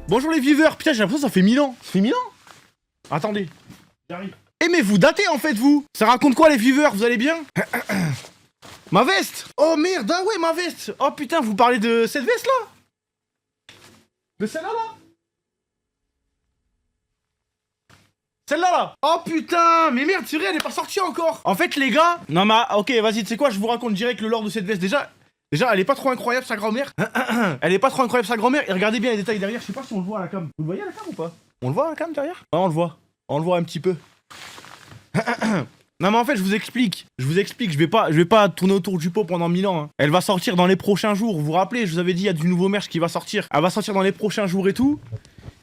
Bonjour les viewers. Putain, j'ai l'impression que ça fait 1000 ans. Ça fait 1000 ans? Attendez. J'arrive. Eh mais vous datez en fait vous. Ça raconte quoi les viewers? Vous allez bien? Ma veste. Oh merde, ah ouais ma veste. Oh putain, vous parlez de cette veste là? De celle-là là? Celle-là là. Oh putain, mais merde, c'est vrai, elle est pas sortie encore. En fait les gars, non mais ok, vas-y, tu sais quoi, je vous raconte direct le lore de cette veste. Déjà, elle est pas trop incroyable sa grand-mère. Elle est pas trop incroyable sa grand-mère. Et regardez bien les détails derrière, je sais pas si on le voit à la cam. Vous le voyez à la cam ou pas? On le voit à la cam derrière? Ouais, on le voit. On le voit un petit peu. Non mais en fait je vous explique, je vais pas tourner autour du pot pendant 1000 ans hein. Elle va sortir dans les prochains jours, vous vous rappelez, je vous avais dit il y a du nouveau merch qui va sortir. Elle va sortir dans les prochains jours et tout.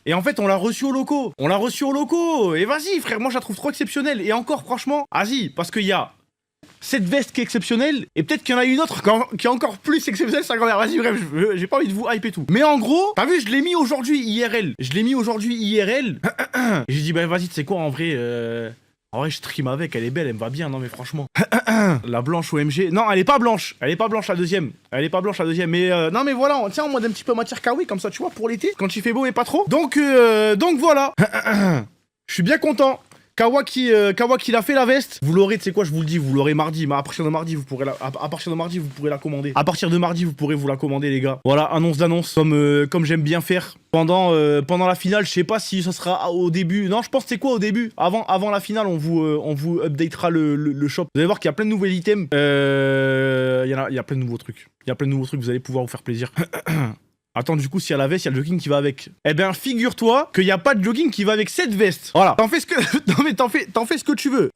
Et en fait on l'a reçue au locaux, et vas-y frère, moi je la trouve trop exceptionnelle. Et encore franchement, vas-y, parce qu'il y a cette veste qui est exceptionnelle, et peut-être qu'il y en a une autre qui est encore plus exceptionnelle, sa grand-mère. Vas-y bref, j'ai pas envie de vous hype et tout. Mais en gros, t'as vu, je l'ai mis aujourd'hui IRL. Et j'ai dit bah vas-y, tu sais quoi en vrai, je stream avec, elle est belle, elle me va bien, non mais franchement. La blanche OMG. Non, elle est pas blanche la deuxième. Mais non mais voilà, on tient en mode un petit peu matière kawaii comme ça, tu vois, pour l'été, quand il fait beau mais pas trop. Donc voilà. Je suis bien content. Kawa qui l'a fait la veste. Vous l'aurez, tu sais quoi, je vous le dis, vous l'aurez mardi. Mais à partir de mardi, vous pourrez la commander. À partir de mardi, vous pourrez vous la commander, les gars. Voilà, annonce d'annonce, comme j'aime bien faire. Pendant la finale, je sais pas si ça sera au début. Non, je pense que c'est quoi au début. Avant la finale, on vous updatera le shop. Vous allez voir qu'il y a plein de nouveaux items. Il y a plein de nouveaux trucs. Vous allez pouvoir vous faire plaisir. Attends, du coup, s'il y a la veste, il y a le jogging qui va avec. Eh bien, figure-toi qu'il n'y a pas de jogging qui va avec cette veste. Voilà. T'en fais ce que... Non, mais t'en fais ce que tu veux.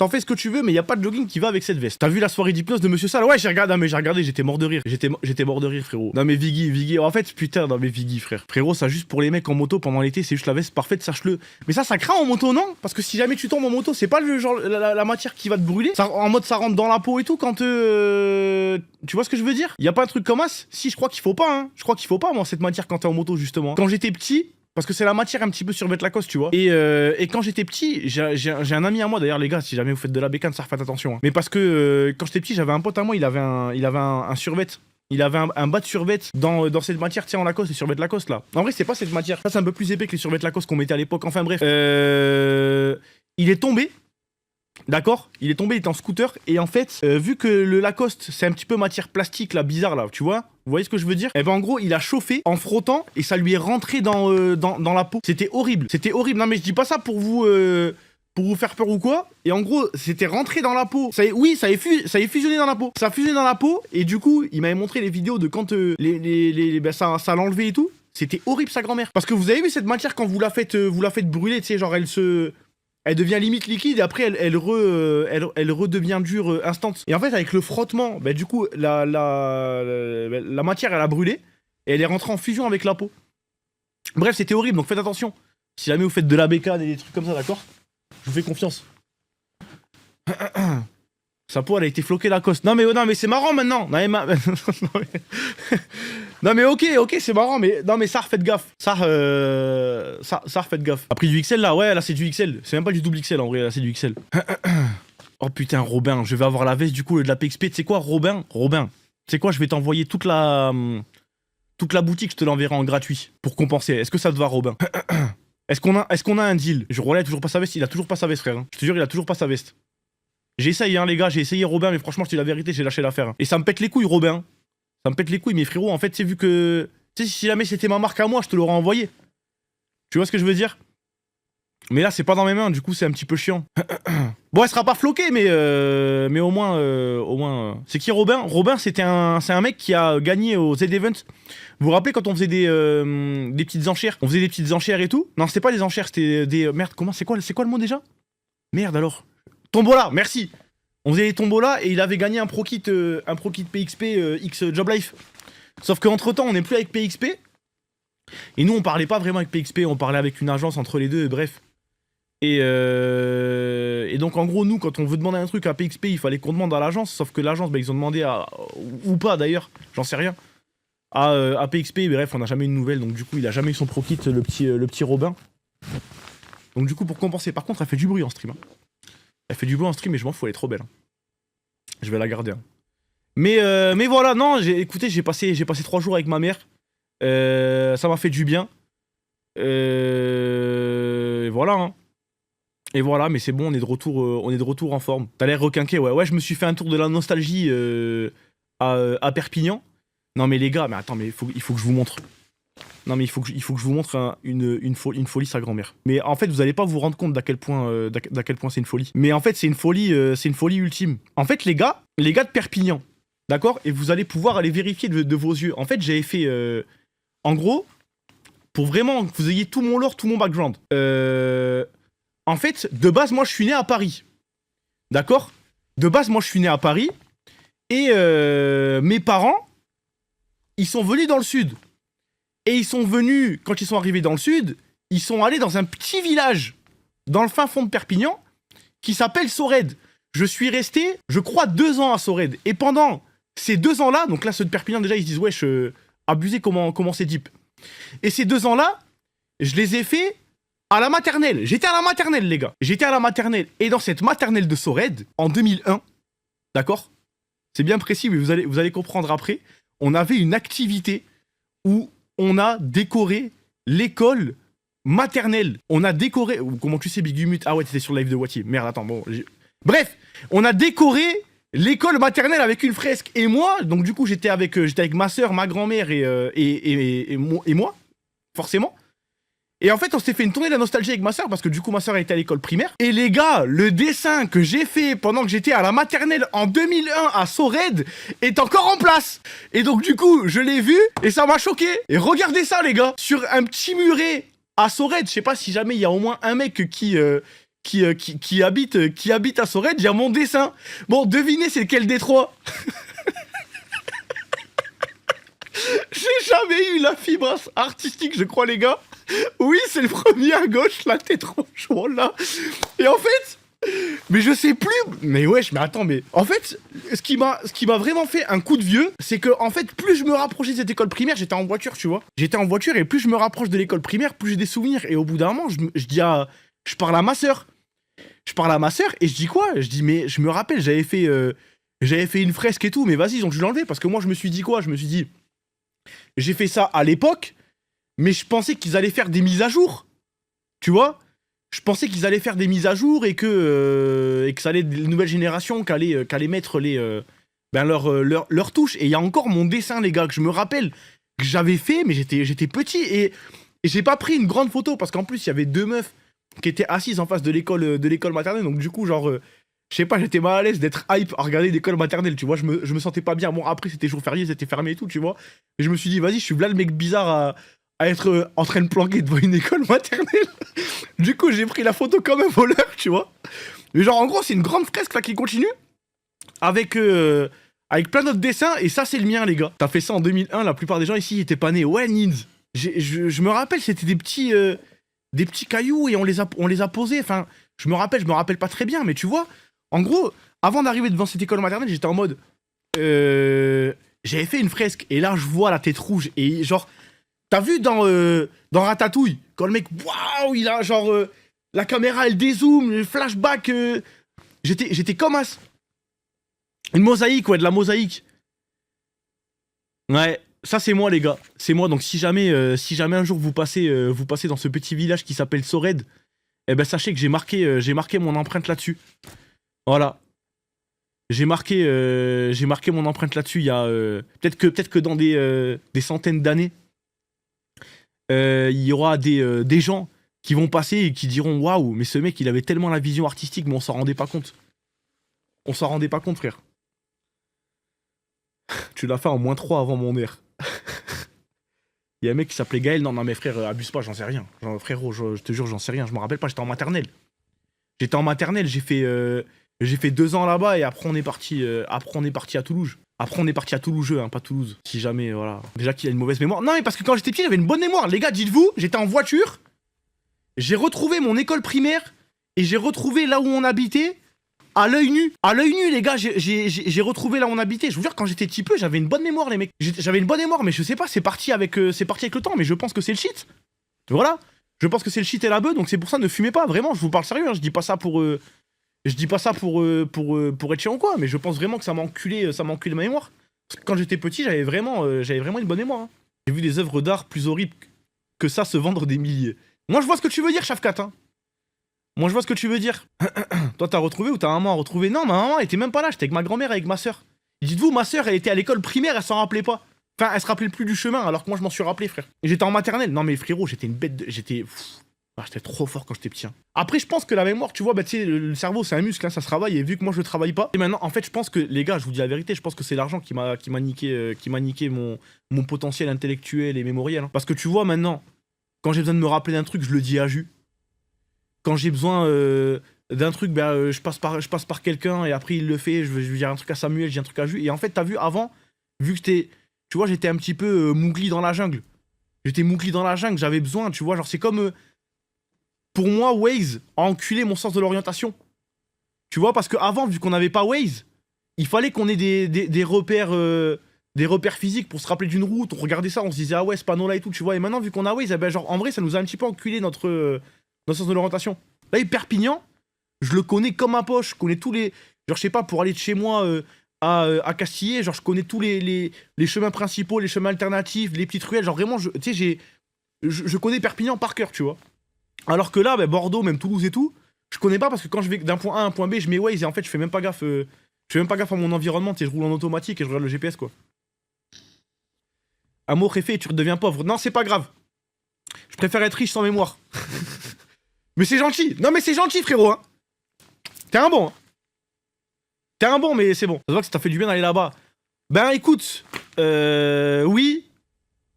Mais il n'y a pas de jogging qui va avec cette veste. T'as vu la soirée d'hypnose de Monsieur Sal? Ouais, j'ai regardé. Non, mais j'ai regardé, j'étais mort de rire. J'étais mort de rire, frérot. Non, mais Viggy. En fait, putain, non, mais Viggy, frère. Frérot, ça juste pour les mecs en moto pendant l'été, c'est juste la veste parfaite, sache-le. Mais ça craint en moto, non? Parce que si jamais tu tombes en moto, c'est pas le genre, la matière qui va te brûler. Ça, en mode, ça rentre dans la peau et tout quand tu vois ce que je veux dire? Il y a pas un truc comme as? Si, je crois qu'il faut pas, hein. Je crois qu'il faut pas, moi, cette matière quand t'es en moto, justement. Quand j'étais petit, parce que c'est la matière un petit peu survêt Lacoste, tu vois. Et quand j'étais petit, j'ai un ami à moi, d'ailleurs, les gars, si jamais vous faites de la bécane, ça faites attention. Hein. Mais parce que quand j'étais petit, j'avais un pote à moi, il avait un survêt. Il avait un bas de survêt dans cette matière, tiens, en Lacoste, les survêt Lacoste, là. En vrai, c'est pas cette matière. Ça, c'est un peu plus épais que les survêt Lacoste qu'on mettait à l'époque. Enfin, bref. Il est tombé. D'accord, il était en scooter et en fait, vu que le Lacoste c'est un petit peu matière plastique là, bizarre là, tu vois? Vous voyez ce que je veux dire? Et ben en gros, il a chauffé en frottant et ça lui est rentré dans la peau. C'était horrible. Non mais je dis pas ça pour vous faire peur ou quoi. Et en gros, c'était rentré dans la peau. Ça a fusionné dans la peau. Ça a fusionné dans la peau et du coup, il m'avait montré les vidéos de quand ça l'a enlevé et tout. C'était horrible sa grand-mère. Parce que vous avez vu cette matière quand vous la faites brûler, tu sais, genre elle devient limite liquide et après elle redevient dure instant. Et en fait avec le frottement, bah, du coup la matière elle a brûlé et elle est rentrée en fusion avec la peau. Bref, c'était horrible, donc faites attention. Si jamais vous faites de la bécane et des trucs comme ça, d'accord? Je vous fais confiance. Sa peau elle a été floquée Lacoste. Non mais c'est marrant maintenant. Non mais ok, c'est marrant, mais non mais ça refaites gaffe. Ça refaites gaffe. Après du XL là, ouais là c'est du XL. C'est même pas du double XL en vrai, là c'est du XL. Oh putain Robin, je vais avoir la veste du coup de la PXP. Tu sais quoi Robin, tu sais quoi, je vais t'envoyer toute la boutique, je te l'enverrai en gratuit pour compenser. Est-ce que ça te va Robin? Est-ce qu'on a un deal? Roland a toujours pas sa veste, il a toujours pas sa veste frère. Hein. Je te jure, il a toujours pas sa veste. J'ai essayé hein les gars, j'ai essayé Robin, mais franchement je te dis la vérité, j'ai lâché l'affaire. Hein. Et ça me pète les couilles Robin. Ça me pète les couilles, mais frérot, en fait, c'est vu que... Tu sais, si jamais c'était ma marque à moi, je te l'aurais envoyé. Tu vois ce que je veux dire? Mais là, c'est pas dans mes mains, du coup, c'est un petit peu chiant. Bon, elle sera pas floquée, mais au moins... C'est qui Robin? Robin, c'est un mec qui a gagné au Z-Event. Vous vous rappelez quand on faisait des petites enchères? On faisait des petites enchères et tout? Non, c'était pas des enchères, c'était des... Merde, c'est quoi le mot déjà? Merde, alors. Tombola, merci. On faisait les tombolas et il avait gagné un pro kit PXP X Job Life. Sauf qu'entre temps, on n'est plus avec PXP. Et nous, on parlait pas vraiment avec PXP, on parlait avec une agence entre les deux, bref. Et donc, en gros, nous, quand on veut demander un truc à PXP, il fallait qu'on demande à l'agence. Sauf que l'agence, bah, ils ont demandé ou pas d'ailleurs, j'en sais rien. À PXP, bref, on n'a jamais eu de nouvelles. Donc, du coup, il a jamais eu son pro kit, le petit Robin. Donc, du coup, pour compenser, par contre, elle fait du bruit en stream. Hein. Elle fait du bruit en stream, mais je m'en fous, elle est trop belle. Je vais la garder. Hein. Mais voilà, non, écoutez, j'ai passé 3 jours avec ma mère. Ça m'a fait du bien. Et voilà, hein. Et voilà, mais c'est bon, on est de retour en forme. T'as l'air requinqué, ouais. Ouais, je me suis fait un tour de la nostalgie à Perpignan. Non mais les gars, mais attends, mais il faut que je vous montre. Non mais il faut que je vous montre une folie sa grand-mère. Mais en fait, vous allez pas vous rendre compte d'à quel point c'est une folie. Mais en fait, c'est une folie ultime. En fait, les gars de Perpignan, d'accord? Et vous allez pouvoir aller vérifier de vos yeux. En fait, j'avais fait, en gros, pour vraiment que vous ayez tout mon lore, tout mon background. En fait, de base, moi, je suis né à Paris. D'accord? De base, moi, je suis né à Paris. Et mes parents, ils sont venus dans le sud. Et ils sont venus, quand ils sont arrivés dans le sud, ils sont allés dans un petit village, dans le fin fond de Perpignan, qui s'appelle Sorède. Je suis resté, je crois, 2 ans à Sorède. Et pendant ces 2 ans-là, donc là, ceux de Perpignan, déjà, ils se disent, wesh, abusé, comment c'est deep. Et ces 2 ans-là, je les ai fait à la maternelle. J'étais à la maternelle, les gars. J'étais à la maternelle. Et dans cette maternelle de Sorède, en 2001, d'accord? C'est bien précis, mais vous allez comprendre après. On avait une activité où on a décoré l'école maternelle. On a décoré... Comment tu sais, Big Umut? Ah ouais, t'étais sur le live de Wati. Merde, attends, bon... Bref, on a décoré l'école maternelle avec une fresque. Et moi, donc du coup, j'étais avec ma soeur, ma grand-mère et moi, forcément. Et en fait, on s'était fait une tournée de la nostalgie avec ma soeur, parce que du coup, ma soeur était à l'école primaire. Et les gars, le dessin que j'ai fait pendant que j'étais à la maternelle en 2001 à Sorède est encore en place. Et donc du coup, je l'ai vu et ça m'a choqué. Et regardez ça, les gars, sur un petit muret à Sorède. Je sais pas si jamais il y a au moins un mec qui habite à Sorède, il y a mon dessin. Bon, devinez c'est lequel des trois. J'ai jamais eu la fibre artistique, je crois, les gars. Oui, c'est le premier à gauche, la tête rouge, voilà. Et en fait, mais je sais plus. Mais wesh, mais attends, mais en fait, ce qui m'a vraiment fait un coup de vieux, c'est que en fait, plus je me rapprochais de cette école primaire, j'étais en voiture, tu vois. J'étais en voiture et plus je me rapproche de l'école primaire, plus j'ai des souvenirs. Et au bout d'un moment, je parle à ma soeur. Je parle à ma soeur et je dis quoi? Je dis mais je me rappelle, j'avais fait une fresque et tout, mais vas-y, ils ont dû l'enlever parce que moi je me suis dit quoi? Je me suis dit j'ai fait ça à l'époque. Mais je pensais qu'ils allaient faire des mises à jour. Tu vois? Je pensais qu'ils allaient faire des mises à jour et que ça allait être les nouvelles générations qui allaient mettre leurs touches. Et il y a encore mon dessin, les gars, que je me rappelle que j'avais fait, mais j'étais petit. Et j'ai pas pris une grande photo parce qu'en plus, il y avait 2 meufs qui étaient assises en face de l'école maternelle. Donc du coup, genre, je sais pas, j'étais mal à l'aise d'être hype à regarder l'école maternelle, tu vois. Je me sentais pas bien. Bon, après, c'était jour férié, c'était fermé et tout, tu vois. Et je me suis dit, vas-y, je suis là le mec bizarre à être en train de planquer devant une école maternelle. Du coup, j'ai pris la photo comme un voleur, tu vois. Mais genre, en gros, c'est une grande fresque là qui continue avec plein d'autres dessins. Et ça, c'est le mien, les gars. T'as fait ça en 2001. La plupart des gens ici étaient pas nés. Ouais, Nins. Je me rappelle, c'était des petits cailloux et on les a posés. Enfin, je me rappelle pas très bien, mais tu vois, en gros, avant d'arriver devant cette école maternelle, j'étais en mode. J'avais fait une fresque. Et là, je vois la tête rouge. Et genre. T'as vu dans Ratatouille, quand le mec, waouh, il a genre, la caméra elle dézoome, le flashback, j'étais comme une mosaïque, ouais, de la mosaïque. Ouais, ça c'est moi les gars, c'est moi, donc si jamais un jour vous passez dans ce petit village qui s'appelle Sorède, eh ben sachez que j'ai marqué mon empreinte là-dessus. Voilà. J'ai marqué mon empreinte là-dessus il y a, peut-être que dans des centaines d'années, il y aura des gens qui vont passer et qui diront waouh, mais ce mec il avait tellement la vision artistique, mais on s'en rendait pas compte. On s'en rendait pas compte, frère. Tu l'as fait en -3 avant mon air. Il y a un mec qui s'appelait Gaël. Non, mais frère, abuse pas, j'en sais rien. Genre, frérot, je te jure, j'en sais rien. Je me rappelle pas, j'étais en maternelle. J'ai fait 2 ans là-bas et après on est parti à Toulouse. Après, on est parti à Toulouse, hein, pas Toulouse. Si jamais, voilà. Déjà qu'il a une mauvaise mémoire. Non, mais parce que quand j'étais petit, j'avais une bonne mémoire. Les gars, dites-vous, j'étais en voiture. J'ai retrouvé mon école primaire. Et j'ai retrouvé là où on habitait. À l'œil nu. À l'œil nu, les gars, j'ai retrouvé là où on habitait. Je vous jure, quand j'étais petit peu, j'avais une bonne mémoire, les mecs. J'avais une bonne mémoire, mais je sais pas, c'est parti avec le temps. Mais je pense que c'est le shit. Voilà. Je pense que c'est le shit et la beuh. Donc c'est pour ça, ne fumez pas. Vraiment, je vous parle sérieux. Hein, je dis pas ça pour... Je dis pas ça pour être chiant ou quoi, mais je pense vraiment que ça m'a enculé ma mémoire. Parce que quand j'étais petit, j'avais vraiment une bonne mémoire. Hein. J'ai vu des œuvres d'art plus horribles que ça se vendre des milliers. Moi, je vois ce que tu veux dire, Shafkat. Hein. Moi, je vois ce que tu veux dire. Toi, t'as retrouvé ou ta maman a retrouvé? Non, ma maman elle était même pas là. J'étais avec ma grand-mère, avec ma soeur. Dites-vous, ma soeur, elle était à l'école primaire, elle s'en rappelait pas. Enfin, elle se rappelait plus du chemin, alors que moi, je m'en suis rappelé, frère. Et j'étais en maternelle. Non, mais frérot, j'étais une bête de... J'étais trop fort quand j'étais petit. Hein. Après, je pense que la mémoire, tu vois, bah, tu sais, le cerveau, c'est un muscle, hein, ça se travaille. Et vu que moi, je le travaille pas. Et maintenant, en fait, je pense que, les gars, je vous dis la vérité, je pense que c'est l'argent qui m'a niqué mon potentiel intellectuel et mémoriel. Hein. Parce que tu vois, maintenant, quand j'ai besoin de me rappeler d'un truc, je le dis à Jus. Quand j'ai besoin d'un truc, bah, je passe par quelqu'un et après, il le fait. Je vais dire un truc à Samuel, je dis un truc à Jus. Et en fait, t'as vu, avant, vu que tu vois, j'étais un petit peu mougli dans la jungle. J'étais mougli dans la jungle, j'avais besoin, tu vois, genre, c'est comme... pour moi, Waze a enculé mon sens de l'orientation. Tu vois, parce qu'avant, vu qu'on n'avait pas Waze, il fallait qu'on ait des repères physiques pour se rappeler d'une route. On regardait ça, on se disait, ah ouais, ce panneau-là et tout, tu vois. Et maintenant, vu qu'on a Waze, eh ben, genre, en vrai, ça nous a un petit peu enculé notre sens de l'orientation. Là, Perpignan, je le connais comme ma poche. Je connais tous les... Genre, je sais pas, pour aller de chez moi à Castillé, genre, je connais tous les chemins principaux, les chemins alternatifs, les petites ruelles. Genre, vraiment, tu sais, je connais Perpignan par cœur, tu vois. Alors que là, bah, Bordeaux, même Toulouse et tout, je connais pas parce que quand je vais d'un point A à un point B, je mets Waze et en fait, je fais même pas gaffe à mon environnement, tu sais, je roule en automatique et je regarde le GPS, quoi. Amour est fait et tu redeviens pauvre. Non, c'est pas grave. Je préfère être riche sans mémoire. Mais c'est gentil. Non, mais c'est gentil, frérot. Hein. T'es un bon. Hein. T'es un bon, mais c'est bon. Ça se voit que ça t'a fait du bien d'aller là-bas. Ben écoute, oui.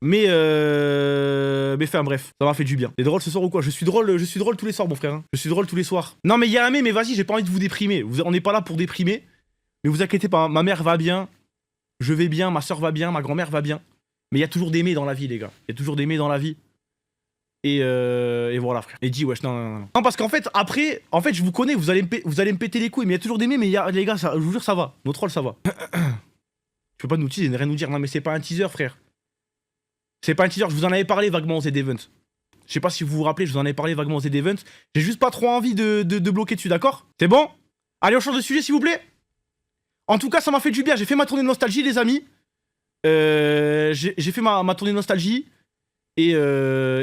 Mais enfin bref, ça m'a fait du bien. T'es drôle ce soir ou quoi? Je suis drôle tous les soirs, mon frère. Hein. Je suis drôle tous les soirs. Non mais il y a un mais vas-y, j'ai pas envie de vous déprimer. On n'est pas là pour déprimer. Mais vous inquiétez pas, ma mère va bien. Je vais bien, ma soeur va bien, ma grand-mère va bien. Mais il y a toujours des mais dans la vie, les gars. Il y a toujours des mais dans la vie. Et voilà, frère. Et dis, wesh, non. Non, parce qu'en fait, après, je vous connais, vous allez me péter les couilles. Mais il y a toujours des mais les gars, ça, je vous jure, ça va. Nos trolls, ça va. Tu peux pas nous teaser, rien nous dire. Non mais c'est pas un teaser, frère. C'est pas un teaser, je vous en avais parlé vaguement aux Z-Event. Je sais pas si vous vous rappelez, je vous en avais parlé vaguement aux Z-Event. J'ai juste pas trop envie de bloquer dessus, d'accord? C'est bon? Allez, on change de sujet, s'il vous plaît. En tout cas, ça m'a fait du bien. J'ai fait ma tournée de nostalgie, les amis. J'ai fait ma tournée de nostalgie. Et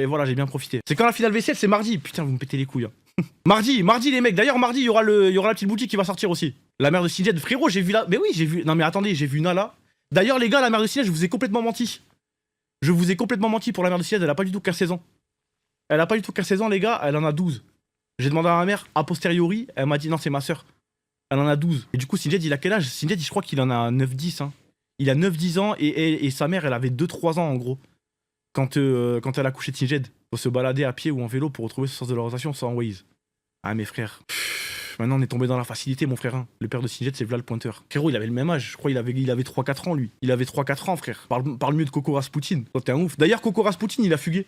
voilà, j'ai bien profité. C'est quand la finale vaisselle? C'est mardi. Putain, vous me pétez les couilles. Hein. mardi, les mecs. D'ailleurs, mardi, il y aura la petite boutique qui va sortir aussi. La mère de Sinjed. Frérot, j'ai vu là. Mais oui, j'ai vu. Non, mais attendez, j'ai vu Nala. D'ailleurs, les gars, la mère de Sinjed, je vous ai complètement menti. Je vous ai complètement menti pour la mère de Sinjed, elle a pas du tout 15-16 ans. Elle a pas du tout 15-16 ans, les gars, elle en a 12. J'ai demandé à ma mère, a posteriori, elle m'a dit non, c'est ma soeur. Elle en a 12. Et du coup, Sinjed, il a quel âge? Sinjed, je crois qu'il en a 9-10. Hein. Il a 9-10 ans et sa mère, elle avait 2-3 ans en gros. Quand elle a couché de Sinjed. Faut se balader à pied ou en vélo pour retrouver ce sens de l'orientation sans Waze. Ah, mes frères. Maintenant, on est tombé dans la facilité, mon frère. Hein. Le père de Sinjed, c'est Vlad le pointeur. Frérot, il avait le même âge. Je crois qu'il avait 3-4 ans, lui. Il avait 3-4 ans, frère. Parle mieux de Coco Rasputin. Toi, t'es un ouf. D'ailleurs, Coco Rasputin, il a fugué.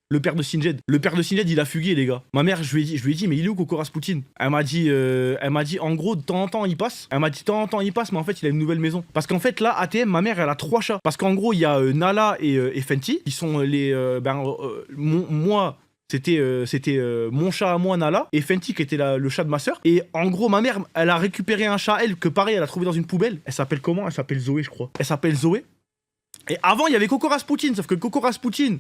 Le père de Sinjed. Le père de Sinjed, il a fugué, les gars. Ma mère, je lui ai dit, mais il est où Coco Rasputin? Elle m'a dit, en gros, de temps en temps, il passe. Elle m'a dit, de temps en temps, il passe, mais en fait, il a une nouvelle maison. Parce qu'en fait, là, ATM, ma mère, elle a 3 chats. Parce qu'en gros, il y a Nala et Fenty, qui sont les. Moi. C'était mon chat à moi, Nala, et Fenty qui était le chat de ma soeur. Et en gros, ma mère, elle a récupéré un chat, elle, que pareil, elle a trouvé dans une poubelle. Elle s'appelle comment? Elle s'appelle Zoé, je crois. Elle s'appelle Zoé. Et avant, il y avait Coco Rasputin, sauf que Coco Rasputin,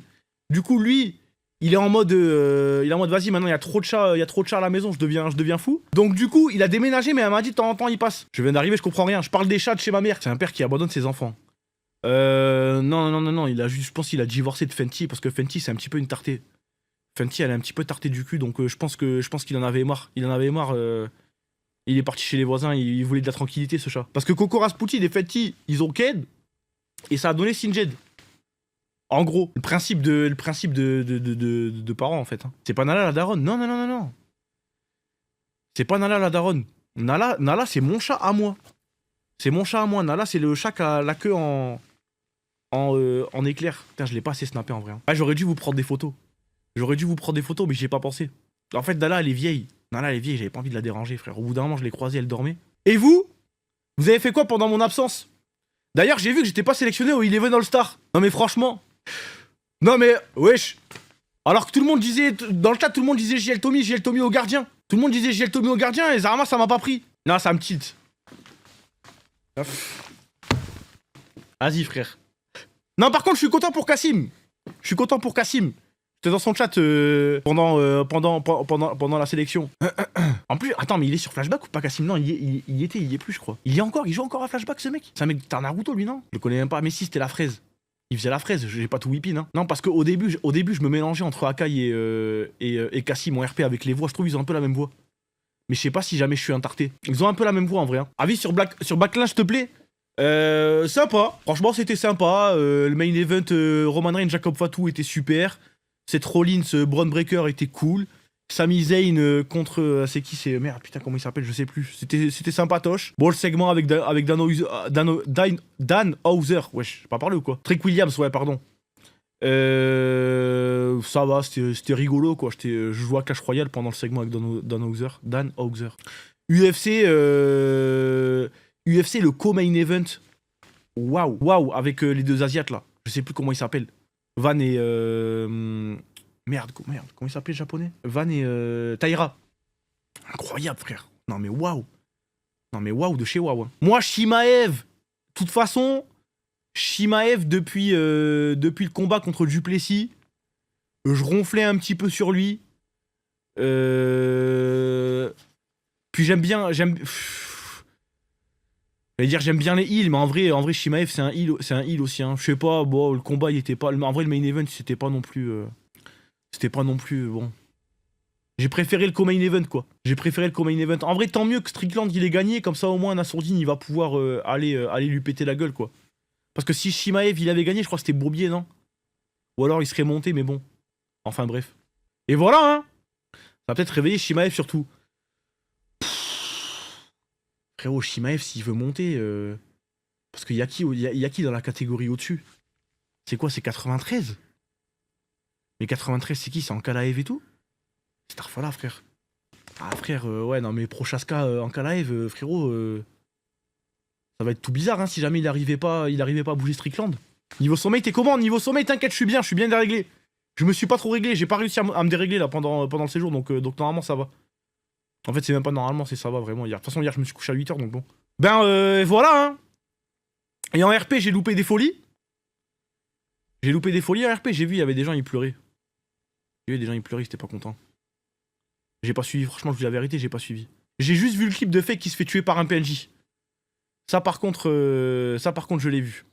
du coup, lui, il est en mode, vas-y, maintenant, il y a trop de chats à la maison, je deviens fou. Donc, du coup, il a déménagé, mais elle m'a dit, de temps en temps, il passe. Je viens d'arriver, je comprends rien. Je parle des chats de chez ma mère. C'est un père qui abandonne ses enfants. Non, je pense qu'il a divorcé de Fenty, parce que Fenty, c'est un petit peu une tartée. Fenty, elle est un petit peu tartée du cul, donc je pense qu'il en avait marre. Il est parti chez les voisins, il voulait de la tranquillité, ce chat. Parce que Coco Rasputin et Fenty, ils ont Ked, et ça a donné Sinjed. En gros, le principe de parents, en fait. Hein. C'est pas Nala la daronne. Non. C'est pas Nala la daronne. Nala, c'est mon chat à moi. C'est mon chat à moi. Nala, c'est le chat qui a la queue en éclair. Putain, je l'ai pas assez snappé, en vrai. Hein. Ah, j'aurais dû vous prendre des photos. Mais j'y ai pas pensé. En fait, Nala, elle est vieille. J'avais pas envie de la déranger, frère. Au bout d'un moment, je l'ai croisée, elle dormait. Et vous avez fait quoi pendant mon absence? D'ailleurs, j'ai vu que j'étais pas sélectionné au Eleven All-Star. Non mais franchement. Non mais, wesh. Alors que tout le monde disait, dans le chat, tout le monde disait JL Tommy au gardien. Tout le monde disait JL Tommy au gardien et Zarama, ça m'a pas pris. Non, ça me tilt. Vas-y, frère. Non, par contre, je suis content pour Kassim. J'étais dans son chat pendant la sélection. En plus, attends, mais il est sur Flashback ou pas, Cassim? Non, il y est plus, je crois. Il joue encore à Flashback, ce mec? C'est un mec, t'as un Naruto, lui, non? Je le connais même pas. Mais si, c'était la fraise. Il faisait la fraise, j'ai pas tout whippin, hein. Non, parce qu'au début, je me mélangeais entre Akai et Cassim en RP avec les voix. Je trouve qu'ils ont un peu la même voix. Mais je sais pas si jamais je suis un tarté. Ils ont un peu la même voix en vrai. Hein. Avis sur Backline, s'il te plaît. Sympa. Franchement, c'était sympa. Le main event Roman Reigns, Jacob Fatu était super. Cette Rollins Braun Breaker était cool. Sami Zayn contre. C'est qui? C'est. Merde, putain, comment il s'appelle? Je sais plus. C'était sympatoche. Bon, le segment avec Dan Houser. Wesh, j'ai pas parlé ou quoi? Trick Williams, ouais, pardon. Ça va, c'était rigolo quoi. Je jouais à Clash Royale pendant le segment avec Dan Houser. UFC, le co-main event. Waouh, avec les deux Asiates là. Je sais plus comment ils s'appellent. Van et. Merde, comment il s'appelait le japonais? Van et Taira. Incroyable, frère. Non mais waouh de chez waouh. Hein. Moi, Shimaev, de toute façon. Shimaev, depuis le combat contre Duplessis, je ronflais un petit peu sur lui. Puis j'aime bien les heals, mais en vrai Shimaev c'est un heal aussi. Hein. Je sais pas, bon, le combat il était pas. En vrai, le main event c'était pas non plus. Bon. J'ai préféré le co-main event quoi. En vrai, tant mieux que Strickland il ait gagné, comme ça au moins Nassourdine il va pouvoir aller lui péter la gueule quoi. Parce que si Shimaev il avait gagné, je crois que c'était Bourbier, non? Ou alors il serait monté, mais bon. Enfin bref. Et voilà, hein. Ça va peut-être réveiller Shimaev surtout. Frérot, Shimaev s'il veut monter... Parce qu'il y a qui dans la catégorie au-dessus? C'est quoi, c'est 93? Mais 93 c'est qui? C'est en Kalaev et tout? C'est Tarfala, frère. Ah frère, ouais, non mais Prochaska en Kalaev, frérot... Ça va être tout bizarre hein, si jamais il arrivait pas à bouger Strickland. Niveau sommeil, t'es comment? Niveau sommeil, t'inquiète, je suis bien déréglé. Je me suis pas trop réglé, j'ai pas réussi à me dérégler là pendant le séjour, donc normalement ça va. En fait, c'est même pas normalement, c'est ça va vraiment. De toute façon, hier je me suis couché à 8h, donc bon. Voilà hein. Et en RP, j'ai loupé des folies. En RP, j'ai vu, il y avait des gens, ils pleuraient. Ils étaient pas contents. J'ai pas suivi, franchement, je vous dis la vérité, j'ai pas suivi. J'ai juste vu le clip de Fake qui se fait tuer par un PNJ. Ça par contre, je l'ai vu.